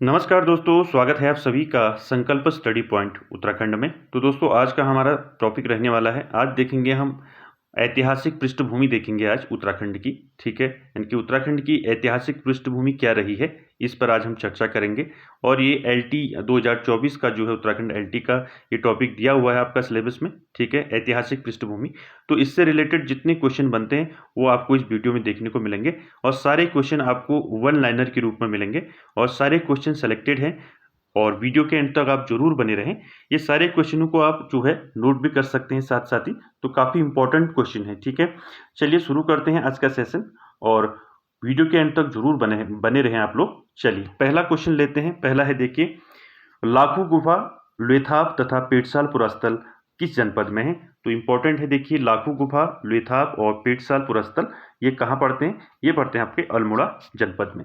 नमस्कार दोस्तों, स्वागत है आप सभी का संकल्प स्टडी पॉइंट उत्तराखंड में। तो दोस्तों आज का हमारा टॉपिक रहने वाला है, आज देखेंगे हम ऐतिहासिक पृष्ठभूमि देखेंगे आज उत्तराखंड की। ठीक है, यानी कि उत्तराखंड की ऐतिहासिक पृष्ठभूमि क्या रही है, इस पर आज हम चर्चा करेंगे। और ये एलटी 2024 का जो है उत्तराखंड एलटी का ये टॉपिक दिया हुआ है आपका सिलेबस में। ठीक है, ऐतिहासिक पृष्ठभूमि। तो इससे रिलेटेड जितने क्वेश्चन बनते हैं वो आपको इस वीडियो में देखने को मिलेंगे, और सारे क्वेश्चन आपको वन लाइनर के रूप में मिलेंगे, और सारे क्वेश्चन सेलेक्टेड हैं। और वीडियो के एंड तक आप जरूर बने रहें। ये सारे क्वेश्चनों को आप जो है नोट भी कर सकते हैं साथ साथ ही, तो काफ़ी इंपॉर्टेंट क्वेश्चन है। ठीक है, चलिए शुरू करते हैं आज का सेशन, और वीडियो के एंड तक जरूर बने बने रहें आप लोग। चलिए पहला क्वेश्चन लेते हैं। पहला है, देखिए, लाखू गुफा, लुएथाप तथा पेटसाल पुरास्थल किस जनपद में है? तो इंपॉर्टेंट है, देखिए, लाखू गुफा, लुएथाप और पेटसाल पुरास्थल ये कहाँ पड़ते हैं? ये पड़ते हैं आपके अल्मोड़ा जनपद में।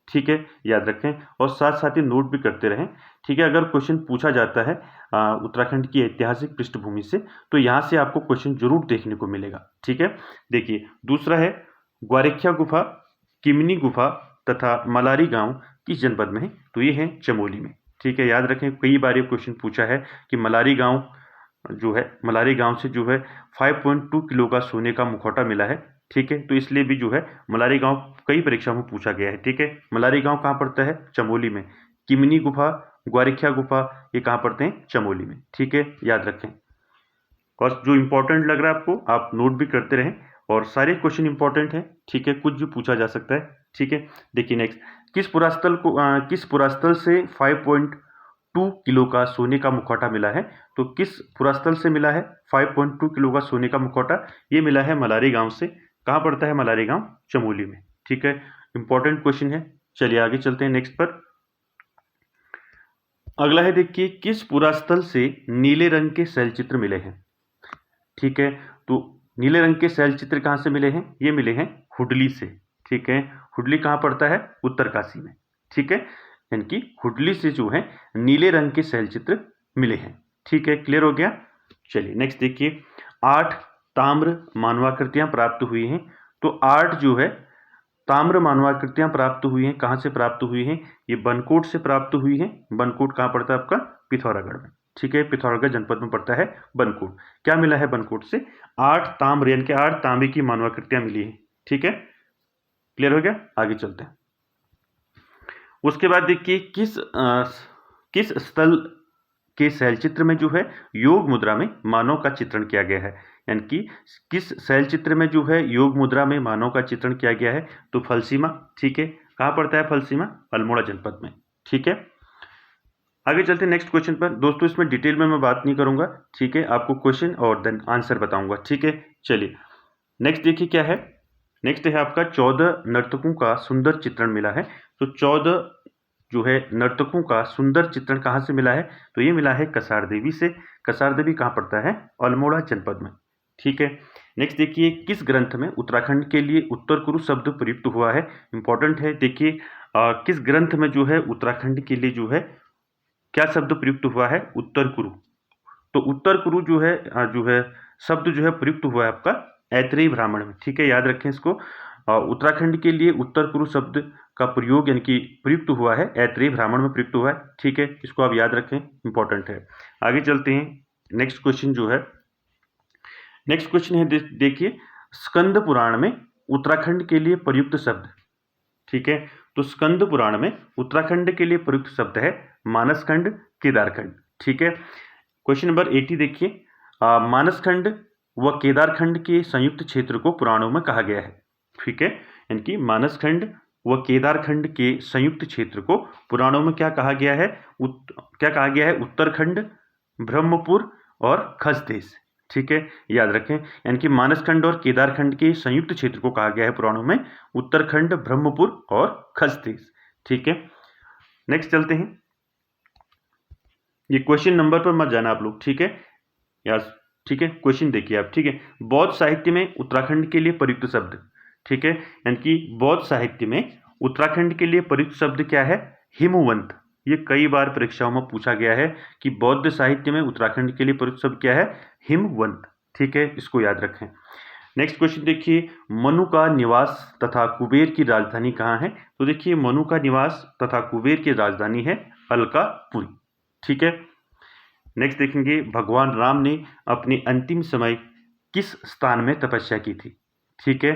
ठीक है, याद रखें और साथ साथ ही नोट भी करते रहें। ठीक है, अगर क्वेश्चन पूछा जाता है उत्तराखंड की ऐतिहासिक पृष्ठभूमि से, तो यहाँ से आपको क्वेश्चन जरूर देखने को मिलेगा। ठीक है, देखिए दूसरा है, ग्वारेख्या गुफा, किमनी गुफा तथा मलारी गांव किस जनपद में है? तो ये है चमोली में। ठीक है, याद रखें, कई बार ये क्वेश्चन पूछा है कि मलारी गांव जो है, मलारी गांव से जो है 5.2 किलो का सोने का मुखौटा मिला है। ठीक है, तो इसलिए भी जो है मलारी गांव कई परीक्षाओं में पूछा गया है। ठीक है, मलारी गांव कहाँ पड़ता है? चमोली में। किमनी गुफा, ग्वारिख्या गुफा ये कहाँ पड़ते हैं? चमोली में। ठीक है, याद रखें, और जो इंपॉर्टेंट लग रहा है आपको आप नोट भी करते रहें, और सारे क्वेश्चन इंपॉर्टेंट हैं। ठीक है, कुछ भी पूछा जा सकता है। ठीक है, देखिए नेक्स्ट, किस पुरास्थल से 5.2 किलो का सोने का मुखौटा मिला है? तो किस पुरास्थल से मिला है 5.2 किलो का सोने का मुखौटा? ये मिला है मलारी गांव से। कहाँ पड़ता है मलारी गांव? चमोली में। ठीक है, इंपॉर्टेंट क्वेश्चन है। चलिए आगे चलते हैं नेक्स्ट पर। अगला है, देखिए, किस पुरास्थल से नीले रंग के शैलचित्र मिले हैं? ठीक है, तो नीले रंग के शैलचित्र कहाँ से मिले हैं? ये मिले हैं हुडली से। ठीक है, हुडली कहाँ पड़ता है? उत्तरकाशी में। ठीक है, यानी कि हुडली से जो है नीले रंग के शैलचित्र मिले हैं। ठीक है, क्लियर हो गया। चलिए नेक्स्ट देखिए, 8 ताम्र मानवाकृतियां प्राप्त हुई हैं। तो 8 जो है ताम्र मानवाकृतियां प्राप्त हुई हैं, कहाँ से प्राप्त हुई हैं? ये बनकोट से प्राप्त हुई हैं। बनकोट कहाँ पड़ता है आपका? पिथौरागढ़ में। ठीक है, पिथौरागढ़ जनपद में पड़ता है बनकोट। क्या मिला है बनकोट से? 8 ताम्र यानी कि 8 तांबे की मानवाकृतियां मिली है। ठीक है, क्लियर हो गया। आगे चलते हैं। उसके बाद देखिए, किस स्थल के शैलचित्र में जो है योग मुद्रा में मानव का चित्रण किया गया है? यानी कि किस शैलचित्र में जो है योग मुद्रा में मानव का चित्रण किया गया है? तो फलसीमा। ठीक है, कहाँ पड़ता है फलसीमा? अल्मोड़ा जनपद में। ठीक है, आगे चलते हैं नेक्स्ट क्वेश्चन पर। दोस्तों इसमें डिटेल में मैं बात नहीं करूंगा। ठीक है, आपको क्वेश्चन और देन आंसर बताऊंगा। ठीक है, चलिए नेक्स्ट देखिए क्या है। नेक्स्ट है आपका 14 नर्तकों का सुंदर चित्रण मिला है। तो 14 जो है नर्तकों का सुंदर चित्रण कहाँ से मिला है? तो ये मिला है कसार देवी से। कसार देवी कहाँ पड़ता है? अल्मोड़ा जनपद में। ठीक है, नेक्स्ट देखिए, किस ग्रंथ में उत्तराखंड के लिए उत्तर कुरु शब्द प्रयुक्त हुआ है? इंपॉर्टेंट है, देखिए किस ग्रंथ में जो है उत्तराखंड के लिए जो है क्या शब्द प्रयुक्त हुआ है? उत्तर कुरु। तो उत्तर कुरु जो है शब्द जो है प्रयुक्त हुआ है आपका ऐतरेय ब्राह्मण में। ठीक है, याद रखें इसको। उत्तराखंड के लिए उत्तर कुरु शब्द का प्रयोग यानी कि प्रयुक्त हुआ है ऐतरेय ब्राह्मण में प्रयुक्त हुआ है। ठीक है, इसको आप याद रखें, इंपॉर्टेंट है। आगे चलते हैं। नेक्स्ट क्वेश्चन जो है, नेक्स्ट क्वेश्चन है, देखिए, स्कंद पुराण में उत्तराखंड के लिए प्रयुक्त शब्द। ठीक है, तो स्कंद पुराण में उत्तराखंड के लिए प्रयुक्त शब्द है मानसखंड, केदारखंड। ठीक है, क्वेश्चन नंबर 80 देखिए, मानसखंड व केदारखंड के संयुक्त क्षेत्र को पुराणों में कहा गया है। ठीक है, यानी कि मानसखंड व केदारखंड के संयुक्त क्षेत्र को पुराणों में क्या कहा गया है? क्या कहा गया है? उत्तरखंड, ब्रह्मपुर और खसदेश। ठीक है, याद रखें, यानी कि मानसखंड और केदारखंड के संयुक्त क्षेत्र को कहा गया है पुराणों में उत्तरखंड, ब्रह्मपुर और खसदेश। ठीक है, नेक्स्ट चलते हैं। ये क्वेश्चन नंबर पर मत जाना आप लोग। ठीक है, यस, ठीक है, क्वेश्चन देखिए आप। ठीक है, बौद्ध साहित्य में उत्तराखंड के लिए प्रयुक्त शब्द। ठीक है, यानी कि बौद्ध साहित्य में उत्तराखंड के लिए प्रयुक्त शब्द क्या है? हिमवंत। ये कई बार परीक्षाओं में पूछा गया है कि बौद्ध साहित्य में उत्तराखंड के लिए प्रयुक्त शब्द क्या है? हिमवंत। ठीक है, इसको याद रखें। नेक्स्ट क्वेश्चन देखिए, मनु का निवास तथा कुबेर की राजधानी कहाँ है? तो देखिए मनु का निवास तथा कुबेर की राजधानी है अलकापुरी। ठीक है। नेक्स्ट देखेंगे, भगवान राम ने अपने अंतिम समय किस स्थान में तपस्या की थी? ठीक है।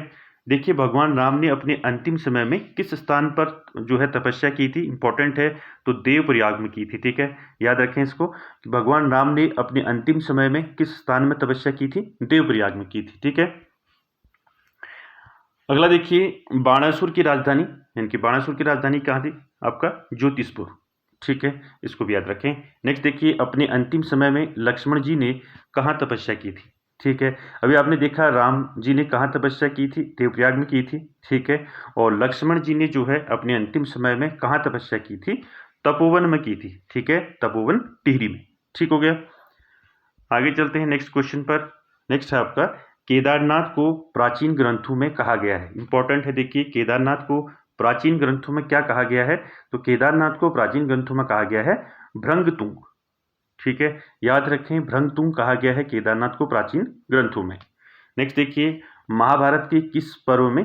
देखिए भगवान राम ने अपने अंतिम समय में किस स्थान पर जो है तपस्या की थी, इंपॉर्टेंट है, तो देवप्रयाग में की थी। ठीक है, याद रखें इसको कि भगवान राम ने अपने अंतिम समय में किस स्थान में तपस्या की थी? देवप्रयाग में की थी। ठीक है। अगला देखिए, बाणासुर की राजधानी, यानी कि बाणासुर की राजधानी कहाँ थी? आपका ज्योतिषपुर। ठीक है, इसको भी याद रखें। नेक्स्ट देखिए, अपने अंतिम समय में लक्ष्मण जी ने कहाँ तपस्या की थी? ठीक है, अभी आपने देखा राम जी ने कहाँ तपस्या की थी? देवप्रयाग में की थी। ठीक है, और लक्ष्मण जी ने जो है अपने अंतिम समय में कहाँ तपस्या की थी? तपोवन में की थी। ठीक है, तपोवन टिहरी में। ठीक हो गया। आगे चलते हैं नेक्स्ट क्वेश्चन पर। नेक्स्ट है आपका, केदारनाथ को प्राचीन ग्रंथों में कहा गया है। इंपॉर्टेंट है, देखिए केदारनाथ को प्राचीन ग्रंथों में क्या कहा गया है? तो केदारनाथ को प्राचीन ग्रंथों में कहा गया है भृंगतुंग। ठीक है, याद रखें भृंगतुंग कहा गया है केदारनाथ को प्राचीन ग्रंथों में। नेक्स्ट देखिए, महाभारत के किस पर्व में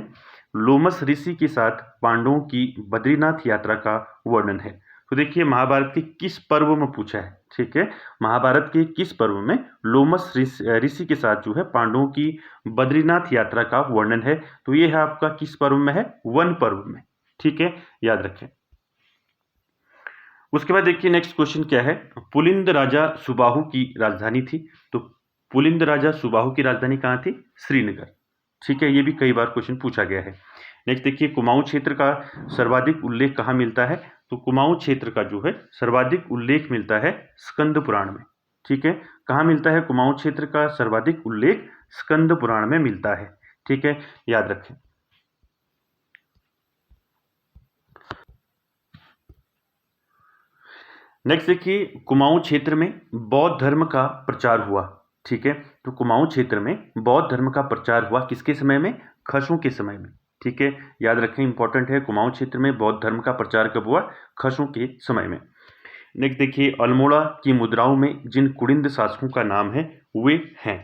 लोमस ऋषि के साथ पांडवों की बद्रीनाथ यात्रा का वर्णन है? तो देखिए महाभारत के किस पर्व में पूछा है। ठीक है, महाभारत के किस पर्व में लोमस ऋषि के साथ जो है पांडवों की बद्रीनाथ यात्रा का वर्णन है? तो ये है आपका किस पर्व में है? वन पर्व में। ठीक है, याद रखें। उसके बाद देखिए नेक्स्ट क्वेश्चन क्या है, पुलिंद राजा सुबाहु की राजधानी थी। तो पुलिंद राजा सुबाहु की राजधानी कहाँ थी? श्रीनगर। ठीक है, ये भी कई बार क्वेश्चन पूछा गया है। नेक्स्ट देखिए, कुमाऊं क्षेत्र का सर्वाधिक उल्लेख कहाँ मिलता है? तो कुमाऊं क्षेत्र का जो है सर्वाधिक उल्लेख मिलता है स्कंद पुराण में। ठीक है, कहाँ मिलता है कुमाऊं क्षेत्र का सर्वाधिक उल्लेख? स्कंद पुराण में मिलता है। ठीक है, याद रखें। नेक्स्ट देखिए, कुमाऊं क्षेत्र में बौद्ध धर्म का प्रचार हुआ। ठीक है, तो कुमाऊं क्षेत्र में बौद्ध धर्म का प्रचार हुआ किसके समय में? खसों के समय में। ठीक है, याद रखें, इंपॉर्टेंट है, कुमाऊं क्षेत्र में बौद्ध धर्म का प्रचार कब हुआ? खसों के समय में। नेक्स्ट देखिए, अल्मोड़ा की मुद्राओं में जिन कुड़िंद शासकों का नाम है वे हैं,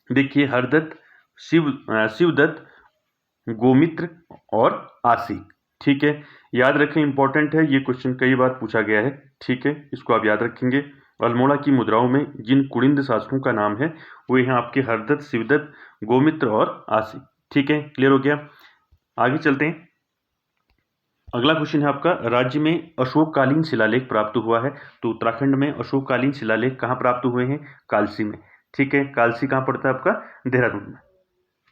देखिए हरदत्त, शिवदत्त, गोमित्र और आसिक। ठीक है, याद रखें, इंपॉर्टेंट है, ये क्वेश्चन कई बार पूछा गया है। ठीक है, इसको आप याद रखेंगे। अल्मोड़ा की मुद्राओं में जिन कुड़िंद शासकों का नाम है वो हैं आपके हरदत्त, शिवदत्त, गोमित्र और आसिक। ठीक है, क्लियर हो गया। आगे चलते हैं। अगला क्वेश्चन है आपका, राज्य में अशोककालीन शिलालेख प्राप्त हुआ है। तो उत्तराखंड में अशोककालीन शिलालेख कहाँ प्राप्त हुए हैं? कालसी में। ठीक है, कालसी कहाँ पड़ता है? आपका देहरादून में।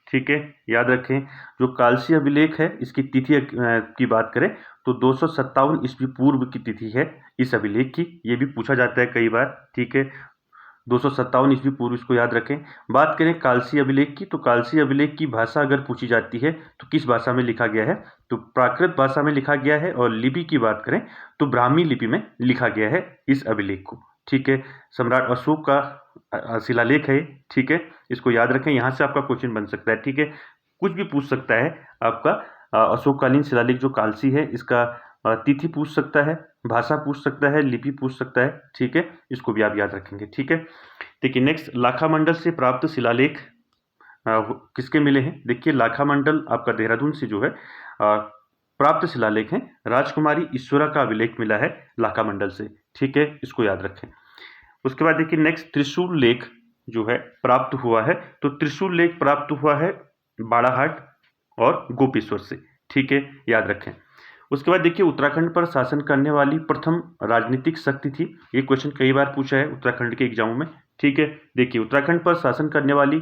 ठीक है, याद रखें, जो कालसी अभिलेख है इसकी तिथि की बात करें तो 257 ईस्वी पूर्व की तिथि है इस अभिलेख की। ये भी पूछा जाता है कई बार। ठीक है, 257 ईस्वी पूर्व, इसको याद रखें। बात करें कालसी अभिलेख की, तो कालसी अभिलेख की भाषा अगर पूछी जाती है तो किस भाषा में लिखा गया है? तो प्राकृत भाषा में लिखा गया है। और लिपि की बात करें तो ब्राह्मी लिपि में लिखा गया है इस अभिलेख को। ठीक है, सम्राट अशोक का शिलालेख है। ठीक है, इसको याद रखें, यहाँ से आपका क्वेश्चन बन सकता है। ठीक है, कुछ भी पूछ सकता है आपका। अशोककालीन शिलालेख जो कालसी है इसका तिथि पूछ सकता है, भाषा पूछ सकता है, लिपि पूछ सकता है। ठीक है, इसको भी आप याद रखेंगे। ठीक है, देखिए नेक्स्ट, लाखा मंडल से प्राप्त शिलालेख किसके मिले हैं? देखिए लाखा मंडल आपका देहरादून से जो है प्राप्त शिलालेख हैं राजकुमारी ईश्वरा का अभिलेख मिला है लाखा मंडल से। ठीक है, इसको याद रखें। उसके बाद देखिए नेक्स्ट, त्रिशूल लेख जो है प्राप्त हुआ है। तो त्रिशूल लेख प्राप्त हुआ है बाड़ाहाट और गोपेश्वर से। ठीक है, याद रखें। उसके बाद देखिए, उत्तराखंड पर शासन करने वाली प्रथम राजनीतिक शक्ति थी। ये क्वेश्चन कई बार पूछा है उत्तराखंड के एग्जाम में। ठीक है, देखिए उत्तराखंड पर शासन करने वाली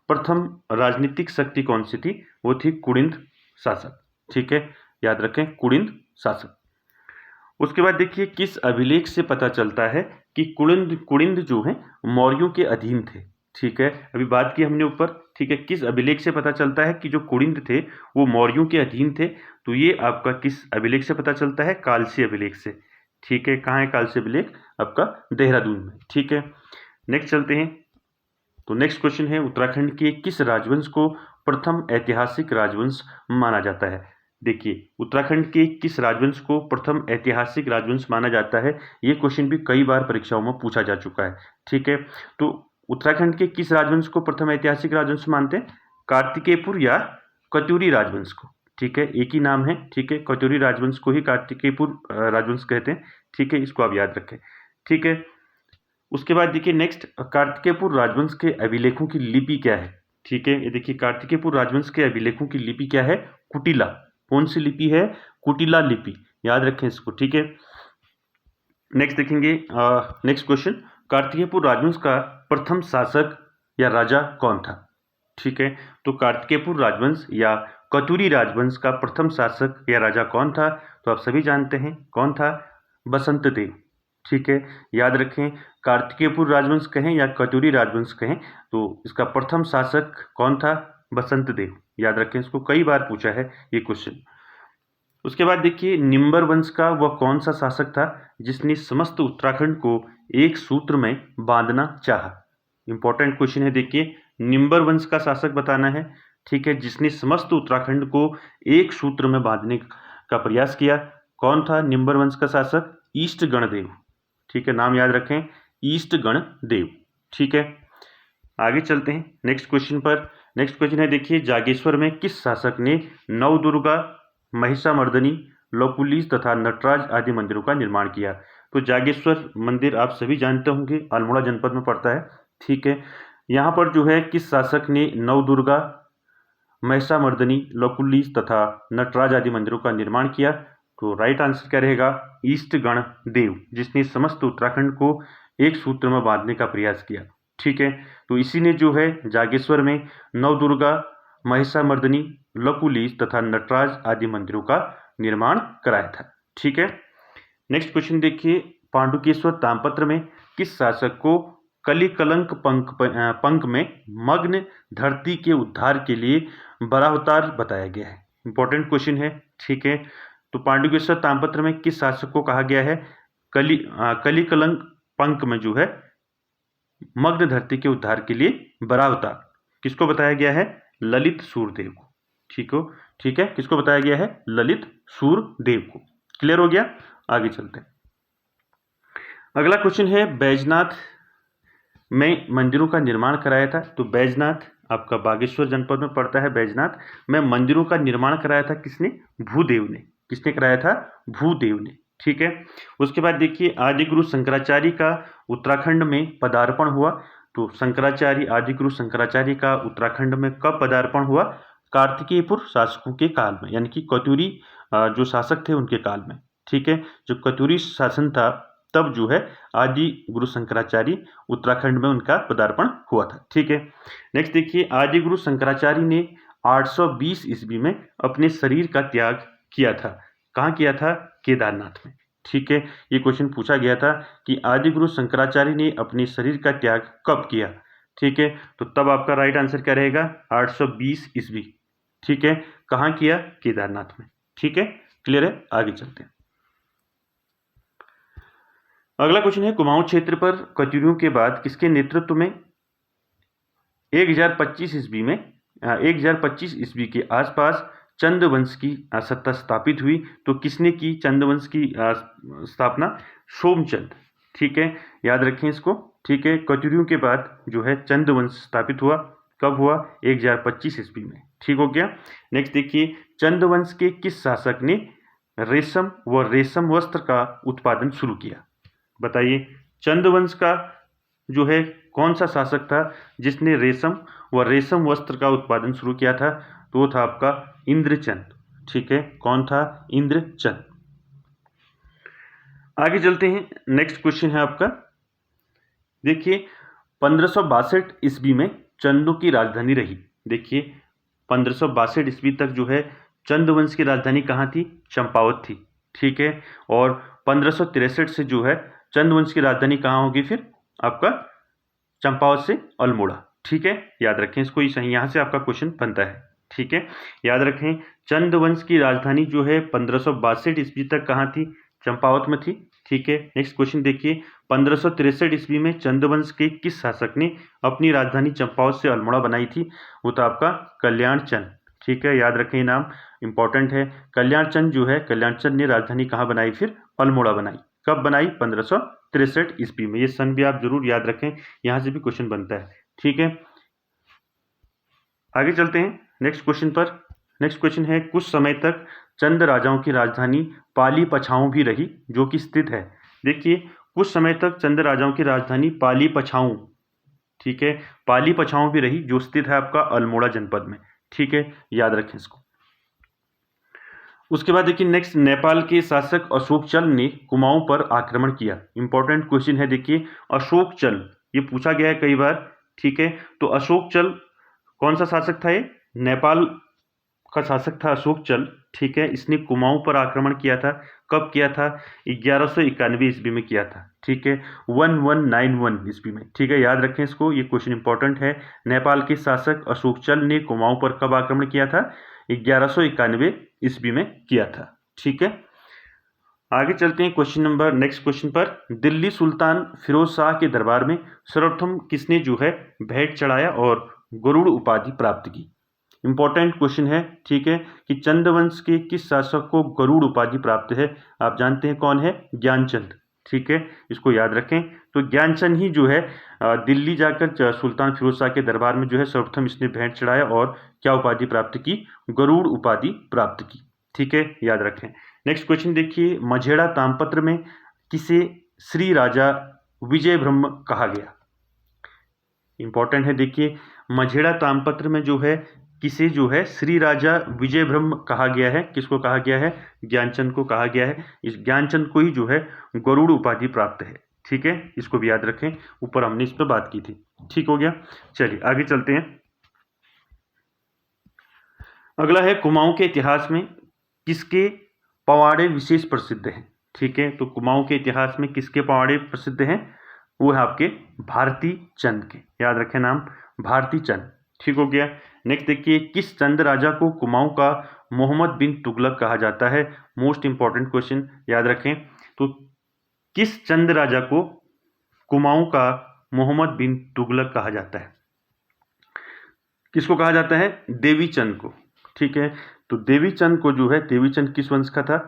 प्रथम राजनीतिक शक्ति कौन सी थी? वो थी कुड़िंद शासक। ठीक है, याद रखें, कुड़िंद शासक। उसके बाद देखिए, किस अभिलेख से पता चलता है कि कुड़िंद जो है मौर्यों के अधीन थे? ठीक है, अभी बात की हमने ऊपर। ठीक है, किस अभिलेख से पता चलता है कि जो कुड़िंद थे वो मौर्यों के अधीन थे? तो ये आपका किस अभिलेख से पता चलता है? कालसी अभिलेख से। ठीक है, कहाँ है कालसी अभिलेख? आपका देहरादून में। ठीक है, नेक्स्ट चलते हैं। तो नेक्स्ट क्वेश्चन है, उत्तराखंड के किस राजवंश को प्रथम ऐतिहासिक राजवंश माना जाता है? देखिए उत्तराखंड के किस राजवंश को प्रथम ऐतिहासिक राजवंश माना जाता है? ये क्वेश्चन भी कई बार परीक्षाओं में पूछा जा चुका है। ठीक है, तो उत्तराखंड के किस राजवंश को प्रथम ऐतिहासिक राजवंश मानते हैं? कार्तिकेयपुर या कत्यूरी राजवंश को। ठीक है, एक ही नाम है। ठीक है, कत्यूरी राजवंश को ही कार्तिकेयपुर राजवंश कहते हैं। ठीक है, इसको आप याद रखें। ठीक है, उसके बाद देखिए नेक्स्ट, कार्तिकेयपुर राजवंश के अभिलेखों की लिपि क्या है। ठीक है, ये देखिए कार्तिकेयपुर राजवंश के अभिलेखों की लिपि क्या है, कुटिला। कौन सी लिपि है, कुटिला लिपि, याद रखें इसको। ठीक है, नेक्स्ट देखेंगे, नेक्स्ट क्वेश्चन, कार्तिकेयपुर राजवंश का प्रथम शासक या राजा कौन था। ठीक है, तो कार्तिकेयपुर राजवंश या कत्यूरी राजवंश का प्रथम शासक या राजा कौन था, तो आप सभी जानते हैं कौन था, बसंत देव। ठीक है, याद रखें, कार्तिकेयपुर राजवंश कहें या कत्यूरी राजवंश कहें, तो इसका प्रथम शासक कौन था, बसंत देव। याद रखें इसको, कई बार पूछा है ये क्वेश्चन। उसके बाद देखिए, निम्बर वंश का वह कौन सा शासक था जिसने समस्त उत्तराखंड को एक सूत्र में बांधना चाहा। इंपॉर्टेंट क्वेश्चन है, देखिए निम्बर वंश का शासक बताना है। ठीक है, जिसने समस्त उत्तराखंड को एक सूत्र में बांधने का प्रयास किया। कौन था निम्बर वंश का शासक, ईस्ट गणदेव। ठीक है, नाम याद रखें, ईस्ट गणदेव। ठीक है, आगे चलते हैं नेक्स्ट क्वेश्चन पर। नेक्स्ट क्वेश्चन है, देखिए जागेश्वर में किस शासक ने नवदुर्गा, महिषामर्दिनी, लोकुलिस तथा नटराज आदि मंदिरों का निर्माण किया। तो जागेश्वर मंदिर आप सभी जानते होंगे, अल्मोड़ा जनपद में पड़ता है। ठीक है, यहाँ पर जो है किस शासक ने नवदुर्गा, महिषामर्दिनी, लोकुलिस तथा नटराज आदि मंदिरों का निर्माण किया। तो राइट आंसर क्या रहेगा, ईस्ट गणदेव, जिसने समस्त उत्तराखंड को एक सूत्र में बांधने का प्रयास किया। ठीक है, तो इसी ने जो है जागेश्वर में नवदुर्गा, महिषामर्दिनी, लोकुलिस तथा नटराज आदि मंदिरों का निर्माण कराया था। ठीक है, नेक्स्ट क्वेश्चन देखिए, पांडुकेश्वर ताम्रपत्र में किस शासक को कलिकलंक पंख में मग्न धरती के उद्धार के लिए बरावतार बताया गया है। इंपॉर्टेंट क्वेश्चन है। ठीक है, तो पांडुकेश्वर ताम्रपत्र में किस शासक को कहा गया है, कलिकलंक पंख में जो है मग्न धरती के उद्धार के लिए बरावतार, किसको बताया गया है, ललित सूरदेव को। ठीक है, किसको बताया गया है, ललित सूरदेव को। क्लियर हो गया, आगे चलते हैं। अगला क्वेश्चन है, बैजनाथ में मंदिरों का निर्माण कराया था। तो बैजनाथ आपका बागेश्वर जनपद में पड़ता है। बैजनाथ में मंदिरों का निर्माण कराया था किसने, भूदेव ने। किसने कराया था, भूदेव ने। ठीक है, उसके बाद देखिए, आदिगुरु शंकराचार्य का उत्तराखंड में पदार्पण हुआ। तो शंकराचार्य, आदिगुरु शंकराचार्य का उत्तराखंड में कब पदार्पण हुआ, कार्तिकेयपुर शासकों के काल में, यानी कि कत्यूरी जो शासक थे उनके काल में। ठीक है, जो कत्यूरी शासन था तब जो है आदि गुरु शंकराचार्य उत्तराखंड में उनका पदार्पण हुआ था। ठीक है, नेक्स्ट देखिए, आदि गुरु शंकराचार्य ने 820 ईस्वी में अपने शरीर का त्याग किया था। कहाँ किया था, केदारनाथ में। ठीक है, ये क्वेश्चन पूछा गया था कि आदि गुरु शंकराचार्य ने अपने शरीर का त्याग कब किया। ठीक है, तो तब आपका राइट आंसर क्या रहेगा, 820 ईस्वी। ठीक है, कहाँ किया, केदारनाथ में। ठीक है, क्लियर है, आगे चलते हैं। अगला क्वेश्चन है, कुमाऊं क्षेत्र पर कत्यूरियों के बाद किसके नेतृत्व में 1025 ईस्वी में 1025 ईस्वी के आसपास चंद्रवंश की सत्ता स्थापित हुई। तो किसने की चंद्रवंश की स्थापना, सोमचंद। ठीक है, याद रखें इसको। ठीक है, कत्यूरियों के बाद जो है चंद्रवंश स्थापित हुआ, कब हुआ, 1025 ईस्वी में। ठीक हो गया। नेक्स्ट देखिए, चंद्रवंश के किस शासक ने रेशम व रेशम वस्त्र का उत्पादन शुरू किया। बताइए, चंद्रवंश का जो है कौन सा शासक था जिसने रेशम व रेशम वस्त्र का उत्पादन शुरू किया था, तो वो था आपका इंद्रचंद। ठीक है, कौन था, इंद्रचंद। आगे चलते हैं, नेक्स्ट क्वेश्चन है आपका, देखिए 1562 ईस्वी में चंदों की राजधानी रही। देखिए 1562 ईस्वी तक जो है चंद्रवंश की राजधानी कहाँ थी, चंपावत थी। ठीक है, और 1563 से जो है चंद्रवंश की राजधानी कहाँ होगी फिर, आपका चंपावत से अल्मोड़ा। ठीक है, याद रखें इसको, यहाँ से आपका क्वेश्चन बनता है। ठीक है, याद रखें, चंद्रवंश की राजधानी जो है 1562 ईस्वी तक कहाँ थी, चंपावत में थी। ठीक है, नेक्स्ट क्वेश्चन देखिए, 1563 ईस्वी में चंद्रवंश के किस शासक ने अपनी राजधानी चंपावत से अल्मोड़ा बनाई थी, वो था आपका कल्याण चंद। ठीक है, याद रखें, नाम इंपॉर्टेंट है। कल्याण चंद जो है, कल्याण चंद ने राजधानी कहाँ बनाई, फिर अल्मोड़ा बनाई। कब बनाई, 1563 ईस्वी में। ये सन भी आप जरूर याद रखें, यहाँ से भी क्वेश्चन बनता है। ठीक है, आगे चलते हैं नेक्स्ट क्वेश्चन पर। नेक्स्ट क्वेश्चन है, कुछ समय तक चंद राजाओं की राजधानी पाली पछाऊ भी रही जो कि स्थित है। देखिए, कुछ समय तक चंद राजाओं की राजधानी पाली पछाऊ, ठीक है, पाली पछाऊ भी रही जो स्थित है आपका अल्मोड़ा जनपद में, ठीक है, याद रखें इसको। उसके बाद देखिए नेक्स्ट, नेपाल के शासक अशोक चल ने कुमाऊं पर आक्रमण किया। इंपॉर्टेंट क्वेश्चन है, देखिए अशोक चल, ये पूछा गया है कई बार, ठीक है। तो अशोक चल कौन सा शासक था? ये नेपाल का शासक था अशोक चल, ठीक है। इसने कुमाऊं पर आक्रमण किया था। कब किया था? 1191 ईस्वी में किया था, ठीक है, 1191 ईस्वी में, ठीक है, याद रखें इसको, ये क्वेश्चन इंपॉर्टेंट है। नेपाल के शासक अशोक चल ने कुमाऊं पर कब आक्रमण किया था? 1191 ईस्वी में किया था, ठीक है। आगे चलते हैं क्वेश्चन नंबर, नेक्स्ट क्वेश्चन पर। दिल्ली सुल्तान फिरोज शाह के दरबार में सर्वप्रथम किसने जो है भेंट चढ़ाया और गरुड़ उपाधि प्राप्त की? इंपॉर्टेंट क्वेश्चन है, ठीक है, कि चंद्रवंश के किस शासक को गरुड़ उपाधि प्राप्त है? आप जानते हैं कौन है? ज्ञानचंद, ठीक है, इसको याद रखें। तो ज्ञानचंद ही जो है दिल्ली जाकर सुल्तान फिरोज शाह के दरबार में जो है सर्वप्रथम इसने भेंट चढ़ाया और क्या उपाधि प्राप्त की? गरुड़ उपाधि प्राप्त की, ठीक है, याद रखें। नेक्स्ट क्वेश्चन देखिए, मझेड़ा तामपत्र में किसे श्री राजा विजय ब्रह्म कहा गया? इंपॉर्टेंट है, देखिए मझेड़ा तामपत्र में जो है किसे जो है श्री राजा विजय ब्रह्म कहा गया है? किसको कहा गया है? ज्ञानचंद को कहा गया है। इस ज्ञानचंद को ही जो है गरुड़ उपाधि प्राप्त है, ठीक है, इसको भी याद रखें, ऊपर हमने इस पर बात की थी, ठीक हो गया। चलिए आगे चलते हैं। अगला है, कुमाऊं के इतिहास में किसके पवाड़े विशेष प्रसिद्ध हैं? ठीक है, तो कुमाऊं के इतिहास में किसके पवाड़े प्रसिद्ध हैं? वो है आपके भारती चंद के, याद रखें नाम, भारती चंद, ठीक हो गया। नेक्स्ट देखिए, किस चंद राजा को कुमाऊं का मोहम्मद बिन तुगलक कहा जाता है? मोस्ट इंपॉर्टेंट क्वेश्चन, याद रखें। तो किस चंद राजा को कुमाऊं का मोहम्मद बिन तुगलक कहा जाता है? किसको कहा जाता है? देवी चंद को, ठीक है। तो देवी चंद को जो है, देवी चंद किस वंश का था?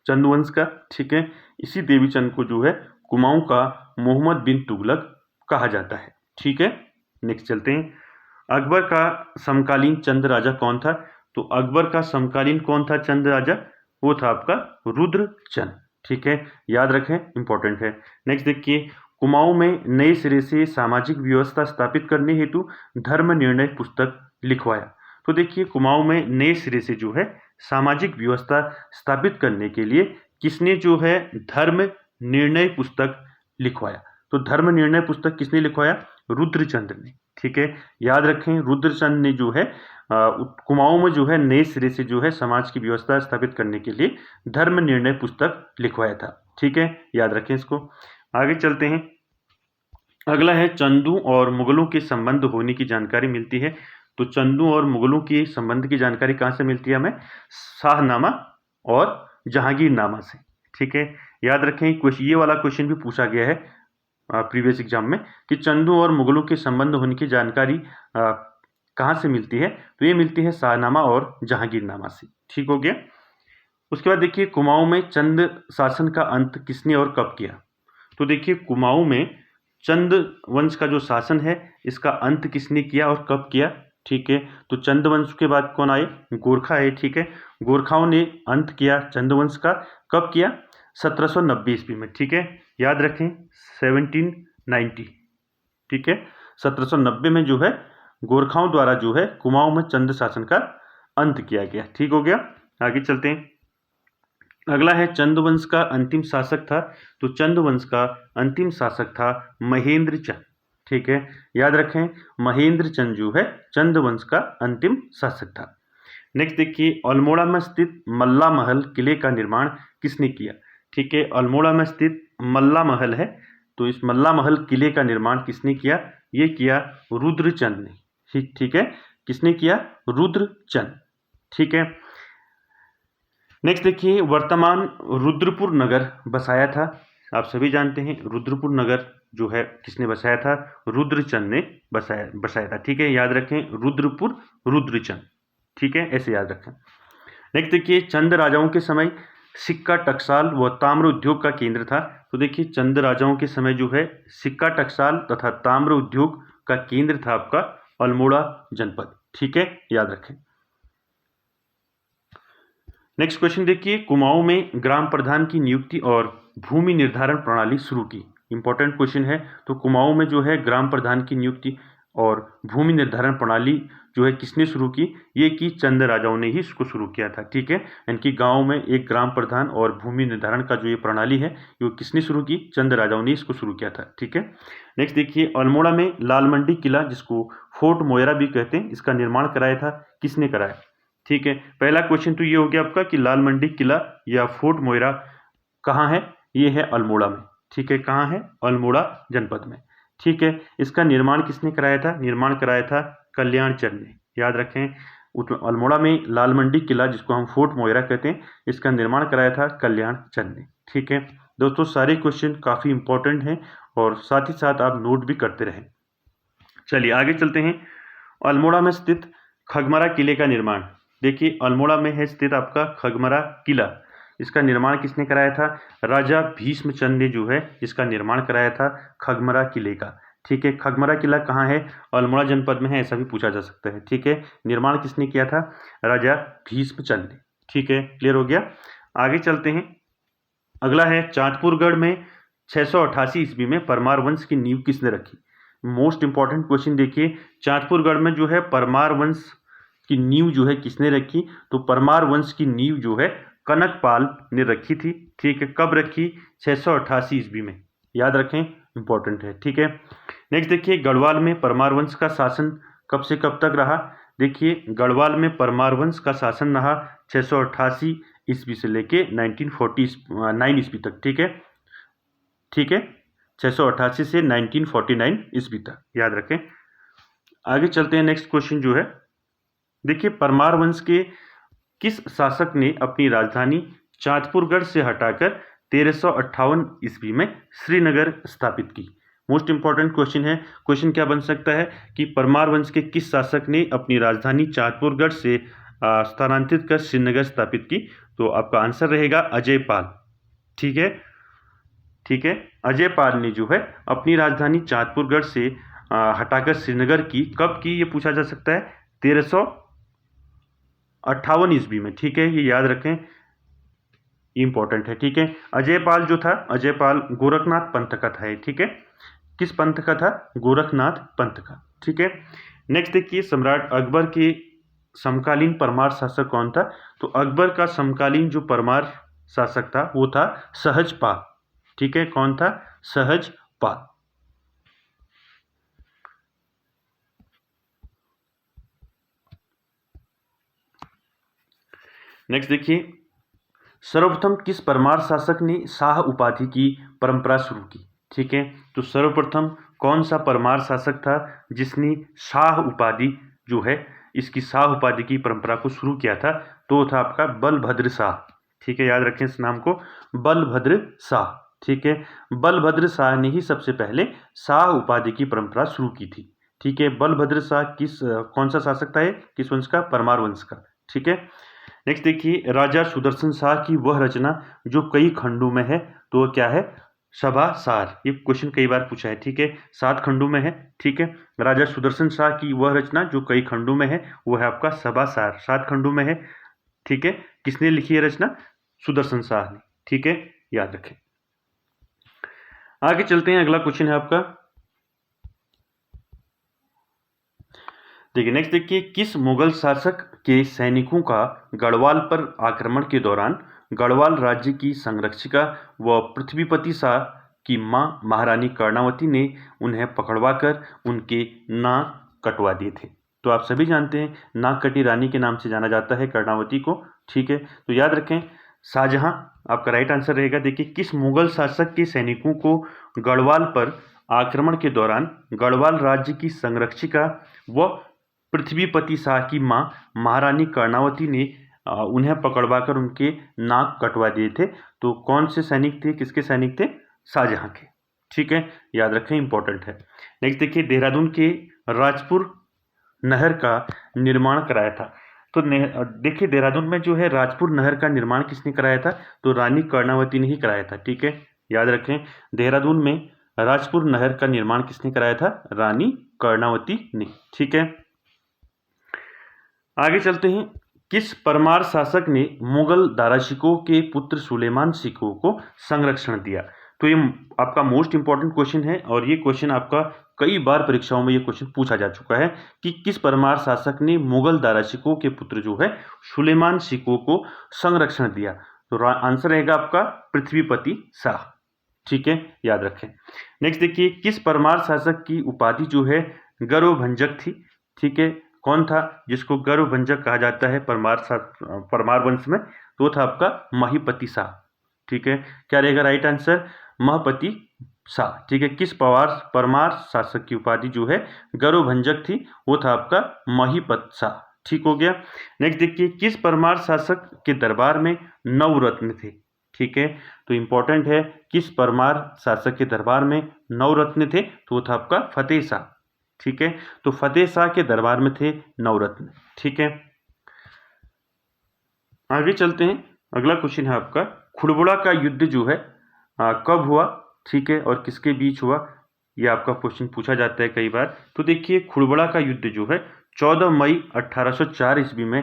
चंदवंश का, ठीक है। इसी देवी चंद को जो है कुमाऊं का मोहम्मद बिन तुगलक कहा जाता है, ठीक है। नेक्स्ट चलते हैं, अकबर का समकालीन चंद राजा कौन था? तो अकबर का समकालीन कौन था चंद राजा? वो था आपका रुद्र चंद, ठीक है, याद रखें, इंपॉर्टेंट है। नेक्स्ट देखिए, कुमाऊं में नए सिरे से सामाजिक व्यवस्था स्थापित करने हेतु धर्म निर्णय पुस्तक लिखवाया। तो देखिए, कुमाऊं में नए सिरे से जो है सामाजिक व्यवस्था स्थापित करने के लिए किसने जो है धर्म निर्णय पुस्तक लिखवाया? तो धर्म निर्णय पुस्तक किसने लिखवाया? रुद्रचंद्र ने, ठीक है, याद रखें, रुद्रचंद ने जो है कुमाऊं में जो है नए सिरे से जो है समाज की व्यवस्था स्थापित करने के लिए धर्म निर्णय पुस्तक लिखवाया था, ठीक है, याद रखें इसको। आगे चलते हैं। अगला है, चंदू और मुगलों के संबंध होने की जानकारी मिलती है। तो चंदू और मुगलों के संबंध की जानकारी कहाँ से मिलती है हमें? शाहनामा और जहांगीरनामा से, ठीक है, याद रखें। ये वाला क्वेश्चन भी पूछा गया है प्रीवियस एग्जाम में कि चंदू और मुगलों के संबंध होने की जानकारी कहाँ से मिलती है? तो ये मिलती है शाहनामा और जहांगीरनामा से, ठीक हो गया। उसके बाद देखिए, कुमाऊं में चंद शासन का अंत किसने और कब किया? तो देखिए, कुमाऊं में चंद वंश का जो शासन है इसका अंत किसने किया और कब किया? ठीक है, तो चंद वंश के बाद कौन आए? गोरखा है, ठीक है, गोरखाओं ने अंत किया चंद वंश का। कब किया? 1790 ईस्वी में, ठीक है, याद रखें, 1790, ठीक है, 1790 में जो है गोरखाओं द्वारा जो है कुमाऊं में चंद शासन का अंत किया गया, ठीक हो गया। आगे चलते हैं। अगला है, चंदवंश का अंतिम शासक था। तो चंदवंश का अंतिम शासक था महेंद्र चंद, ठीक है, याद रखें, महेंद्र चंद जो है चंदवंश का अंतिम शासक था। नेक्स्ट देखिए, अल्मोड़ा में स्थित मल्ला महल किले का निर्माण किसने किया? ठीक है, अल्मोड़ा में स्थित मल्ला महल है, तो इस मल्ला महल किले का निर्माण किसने किया? ये किया रुद्रचंद ने, ठीक है, किसने किया? रुद्रचंद, ठीक है। नेक्स्ट देखिए, वर्तमान रुद्रपुर नगर बसाया था। आप सभी जानते हैं रुद्रपुर नगर जो है किसने बसाया था? रुद्रचंद ने बसाया था, ठीक है, याद रखें, रुद्रपुर रुद्रचंद, ठीक है, ऐसे याद रखें। नेक्स्ट देखिए, चंद राजाओं के समय सिक्का टकसाल व ताम्र उद्योग का केंद्र था। तो देखिए, चंद राजाओं के समय जो है सिक्का टकसाल तथा ताम्र उद्योग का केंद्र था आपका अल्मोड़ा जनपद, ठीक है, याद रखें। नेक्स्ट क्वेश्चन देखिए, कुमाऊं में ग्राम प्रधान की नियुक्ति और भूमि निर्धारण प्रणाली शुरू की। इंपॉर्टेंट क्वेश्चन है। तो कुमाऊं में जो है ग्राम प्रधान की नियुक्ति और भूमि निर्धारण प्रणाली जो है किसने शुरू की? ये की चंद राजाओं ने ही इसको शुरू किया था। ठीक है, यानी कि गाँव में एक ग्राम प्रधान और भूमि निर्धारण का जो ये प्रणाली है ये किसने शुरू की? चंद राजाओं ने इसको शुरू किया था। ठीक है, नेक्स्ट देखिए, अल्मोड़ा में लाल मंडी किला, जिसको फोर्ट मोयरा भी कहते हैं, इसका निर्माण कराया था, किसने कराया? ठीक है, पहला क्वेश्चन तो ये हो गया आपका कि लाल मंडी किला या फोर्ट मोयरा कहाँ है? ये है अल्मोड़ा में। ठीक है, कहाँ है? अल्मोड़ा जनपद में। ठीक है, इसका निर्माण किसने कराया था? निर्माण कराया था कल्याण चंद ने। याद रखें, अल्मोड़ा में लाल मंडी किला, जिसको हम फोर्ट मोयरा कहते हैं, इसका निर्माण कराया था कल्याण चंद ने। ठीक है दोस्तों, सारे क्वेश्चन काफ़ी इंपॉर्टेंट हैं और साथ ही साथ आप नोट भी करते रहें। चलिए आगे चलते हैं। अल्मोड़ा में स्थित खगमरा किले का निर्माण। देखिए, अल्मोड़ा में है स्थित आपका खगमरा किला। इसका निर्माण किसने कराया था? राजा भीष्मचंद ने जो है इसका निर्माण कराया था खगमरा किले का। ठीक है, खगमरा किला कहाँ है? अल्मोड़ा जनपद में है, ऐसा भी पूछा जा सकता है। ठीक है, निर्माण किसने किया था? राजा भीष्मचंद ने। ठीक है, क्लियर हो गया। आगे चलते हैं। अगला है, चांदपुरगढ़ में 688 ईस्वी में परमार वंश की नींव किसने रखी? मोस्ट इंपॉर्टेंट क्वेश्चन देखिए, चांदपुरगढ़ में जो है परमार वंश की नींव जो है किसने रखी? तो परमार वंश की नींव जो है कनकपाल ने रखी थी। ठीक है, कब रखी? 688 ईस्वी में। याद रखें, इंपॉर्टेंट है। ठीक है, नेक्स्ट देखिए, गढ़वाल में परमार वंश का शासन कब से कब तक रहा? देखिए, गढ़वाल में परमार वंश का शासन रहा 688 ईस्वी से लेके 1949 ईस्वी तक। ठीक है, ठीक है, 688 से 1949 ईस्वी तक, याद रखें। आगे चलते हैं। नेक्स्ट क्वेश्चन जो है, देखिए, परमार वंश के किस शासक ने अपनी राजधानी चांदपुरगढ़ से हटाकर 1358 ईस्वी में श्रीनगर स्थापित की? मोस्ट इंपॉर्टेंट क्वेश्चन है। क्वेश्चन क्या बन सकता है कि परमार वंश के किस शासक ने अपनी राजधानी चांदपुरगढ़ से स्थानांतरित कर श्रीनगर स्थापित की? तो आपका आंसर रहेगा अजय पाल। ठीक है, ठीक है, अजय पाल ने जो है अपनी राजधानी चांदपुरगढ़ से हटाकर श्रीनगर की। कब की? ये पूछा जा सकता है 1358 ईस्वी में। ठीक है, ये याद रखें, इंपॉर्टेंट है। ठीक है, अजय पाल जो था, अजय पाल गोरखनाथ पंथ का था। ठीक है, किस पंथ का था? गोरखनाथ पंथ का। ठीक है, नेक्स्ट देखिए, सम्राट अकबर के समकालीन परमार शासक कौन था? तो अकबर का समकालीन जो परमार शासक था वो था सहजपाल। ठीक है, कौन था? सहजपाल। नेक्स्ट देखिए, सर्वप्रथम किस परमार शासक ने शाह उपाधि की परंपरा शुरू की? ठीक है, तो सर्वप्रथम कौन सा परमार शासक था जिसने शाह उपाधि जो है इसकी शाह उपाधि की परंपरा को शुरू किया था? तो था आपका बलभद्र शाह। ठीक है, याद रखें इस नाम को, बलभद्र शाह। ठीक है, बलभद्र शाह ने ही सबसे पहले शाह उपाधि की परंपरा शुरू की थी। ठीक है, बलभद्र शाह कौन सा शासक था? किस वंश का? परमार वंश का। ठीक है, नेक्स्ट देखिए, राजा सुदर्शन शाह की वह रचना जो कई खंडों में है, तो क्या है? सभा सार। ये क्वेश्चन कई बार पूछा है। ठीक है, 7 खंडों में है। ठीक है, राजा सुदर्शन शाह की वह रचना जो कई खंडों में है वो है आपका सभा सार, 7 खंडों में है। ठीक है, किसने लिखी है रचना? सुदर्शन शाह ने। ठीक है, याद रखें। आगे चलते हैं। अगला क्वेश्चन है आपका, देखिए, नेक्स्ट देखिए, किस मुगल शासक के सैनिकों का गढ़वाल पर आक्रमण के दौरान गढ़वाल राज्य की संरक्षिका व पृथ्वीपति शाह की मां महारानी कर्णावती ने उन्हें पकड़वाकर उनके नाक कटवा दिए थे? तो आप सभी जानते हैं नाक कटी रानी के नाम से जाना जाता है कर्णावती को। ठीक है, तो याद रखें शाहजहां आपका राइट आंसर रहेगा। देखिए, किस मुगल शासक के सैनिकों को गढ़वाल पर आक्रमण के दौरान गढ़वाल राज्य की संरक्षिका व पृथ्वीपति शाह की मां महारानी कर्णावती ने उन्हें पकड़वाकर उनके नाक कटवा दिए थे? तो कौन से सैनिक थे? किसके सैनिक थे? शाहजहां के। ठीक है, याद रखें, इंपॉर्टेंट है। नेक्स्ट देखिए, देहरादून के राजपुर नहर का निर्माण कराया था। तो देखिए, देहरादून में जो है राजपुर नहर का निर्माण किसने कराया था? तो रानी कर्णावती ने ही कराया था। ठीक है, याद रखें, देहरादून में राजपुर नहर का निर्माण किसने कराया था? रानी कर्णावती ने। ठीक है, आगे चलते हैं। किस परमार शासक ने मुगल दाराशिकोह के पुत्र सुलेमान शिकोह को संरक्षण दिया? तो ये आपका मोस्ट इंपॉर्टेंट क्वेश्चन है और ये क्वेश्चन आपका कई बार परीक्षाओं में ये क्वेश्चन पूछा जा चुका है कि किस परमार शासक ने मुगल दाराशिकोह के पुत्र जो है सुलेमान शिकोह को संरक्षण दिया? तो आंसर रहेगा आपका पृथ्वीपति शाह। ठीक है, याद रखें। नेक्स्ट देखिए, किस परमार शासक की उपाधि जो है गर्वभंजक थी? ठीक है, कौन था जिसको गर्वभंजक कहा जाता है परमार वंश में? तो था आपका महिपति शाह। ठीक है, क्या रहेगा राइट आंसर? महपति शाह। ठीक है, किस परमार शासक की उपाधि जो है गर्वभंजक थी? वो था आपका महिपत शाह। ठीक हो गया। नेक्स्ट देखिए, किस परमार शासक के दरबार में नवरत्न थे? ठीक है, तो इंपॉर्टेंट है, किस परमार शासक के दरबार में नवरत्न थे? तो वो था आपका फतेह शाह। ठीक है, तो फतेह शाह के दरबार में थे नवरत्न। ठीक है, आगे चलते हैं। अगला क्वेश्चन है आपका, खुड़बुड़ा का युद्ध जो है कब हुआ? ठीक है, और किसके बीच हुआ? ये आपका क्वेश्चन पूछा जाता है कई बार। तो देखिए, खुड़बुड़ा का युद्ध जो है 14 मई 1804 ईस्वी में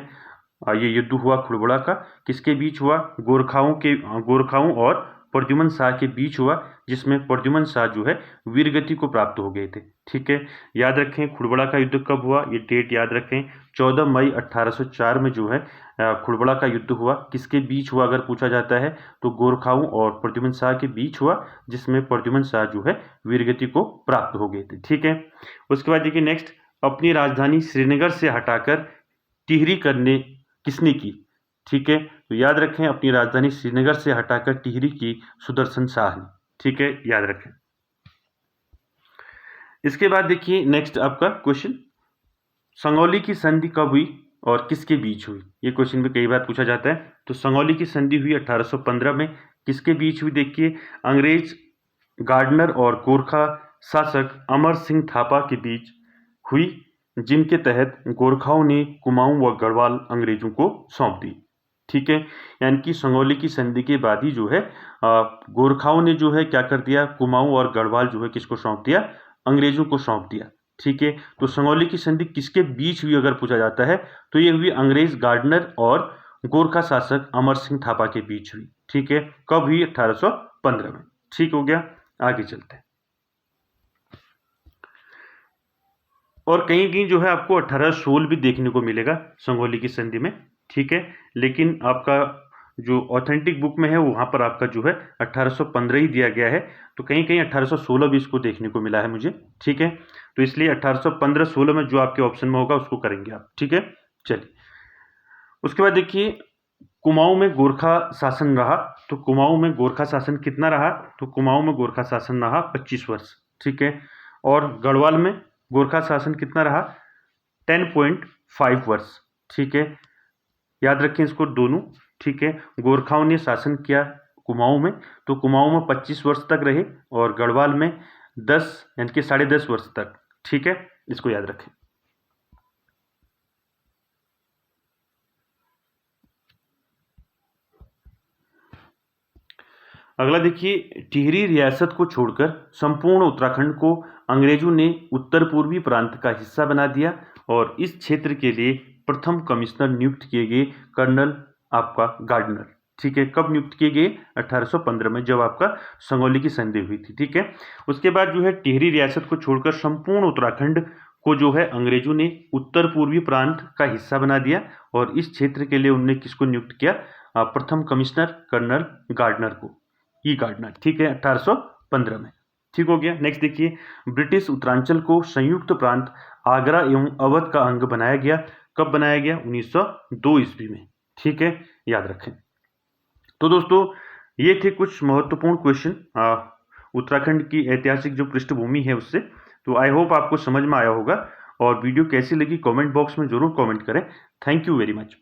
ये युद्ध हुआ खुड़बुड़ा का। किसके बीच हुआ? गोरखाओं और प्रद्युमन शाह के बीच हुआ, जिसमें प्रद्युमन शाह जो है वीरगति को प्राप्त हो गए थे। ठीक है, याद रखें खुड़बुड़ा का युद्ध कब हुआ, ये डेट याद रखें। 14 मई 1804 में जो है खुड़बुड़ा का युद्ध हुआ। किसके बीच हुआ अगर पूछा जाता है तो गोरखाओं और प्रद्युमन शाह के बीच हुआ, जिसमें प्रद्युमन शाह जो है वीरगति को प्राप्त हो गए थे। ठीक है, उसके बाद देखिए नेक्स्ट, अपनी राजधानी श्रीनगर से हटाकर टिहरी करने किसने की? ठीक है, तो याद रखें, अपनी राजधानी श्रीनगर से हटाकर टिहरी की सुदर्शन शाह ने। ठीक है, याद रखें। इसके बाद देखिए नेक्स्ट आपका क्वेश्चन, संगौली की संधि कब हुई और किसके बीच हुई? ये क्वेश्चन भी कई बार पूछा जाता है। तो संगौली की संधि हुई 1815 में। किसके बीच हुई? देखिए, अंग्रेज गार्डनर और गोरखा शासक अमर सिंह थापा के बीच हुई, जिनके तहत गोरखाओं ने कुमाऊं व गढ़वाल अंग्रेजों को सौंप दी। ठीक है, यानी कि संगौली की संधि के बाद ही जो है गोरखाओं ने जो है क्या कर दिया, कुमाऊं और गढ़वाल जो है किसको सौंप दिया? अंग्रेजों को सौंप दिया। ठीक है, तो संगौली की संधि किसके बीच हुई अगर पूछा जाता है तो ये हुई अंग्रेज गार्डनर और गोरखा शासक अमर सिंह थापा के बीच हुई। ठीक है, कब हुई? 1815 में। ठीक हो गया, आगे चलते हैं। और कहीं कहीं जो है आपको 1816 भी देखने को मिलेगा संगौली की संधि में। ठीक है, लेकिन आपका जो ऑथेंटिक बुक में है वहां पर आपका जो है 1815 ही दिया गया है। तो कहीं कहीं 1816 भी इसको देखने को मिला है मुझे। ठीक है, तो इसलिए 1815-16 में जो आपके ऑप्शन में होगा उसको करेंगे आप। ठीक है, चलिए उसके बाद देखिए, कुमाऊं में गोरखा शासन रहा। तो कुमाऊं में गोरखा शासन कितना रहा? तो कुमाऊं में गोरखा शासन रहा 25 वर्ष। ठीक है, और गढ़वाल में गोरखा शासन कितना रहा? 10.5 वर्ष। ठीक है, याद रखें इसको दोनों। ठीक है, गोरखाओं ने शासन किया कुमाऊं में, तो कुमाऊं में 25 वर्ष तक रहे और गढ़वाल में 10 यानी कि 10.5 वर्ष तक। ठीक है, इसको याद रखें। अगला देखिए, टिहरी रियासत को छोड़कर संपूर्ण उत्तराखंड को अंग्रेजों ने उत्तर पूर्वी प्रांत का हिस्सा बना दिया और इस क्षेत्र के लिए प्रथम कमिश्नर नियुक्त किए गए कर्नल आपका गार्डनर। ठीक है, कब नियुक्त किए गए? 1815 में, जब आपका संगौली की संधि हुई थी। ठीक है, उसके बाद जो है टिहरी रियासत को छोड़कर संपूर्ण उत्तराखंड को जो है अंग्रेजों ने उत्तर पूर्वी प्रांत का हिस्सा बना दिया और इस क्षेत्र के लिए उन्होंने किसको नियुक्त किया? प्रथम कमिश्नर कर्नल गार्डनर को, ई गार्डनर। ठीक है, 1815 में। ठीक हो गया। नेक्स्ट देखिए, ब्रिटिश उत्तरांचल को संयुक्त प्रांत आगरा एवं अवध का अंग बनाया गया। कब बनाया गया? 1902 ईस्वी में। ठीक है, याद रखें। तो दोस्तों, ये थे कुछ महत्वपूर्ण क्वेश्चन उत्तराखंड की ऐतिहासिक जो पृष्ठभूमि है उससे। तो आई होप आपको समझ में आया होगा और वीडियो कैसी लगी कमेंट बॉक्स में जरूर कमेंट करें। Thank you very much.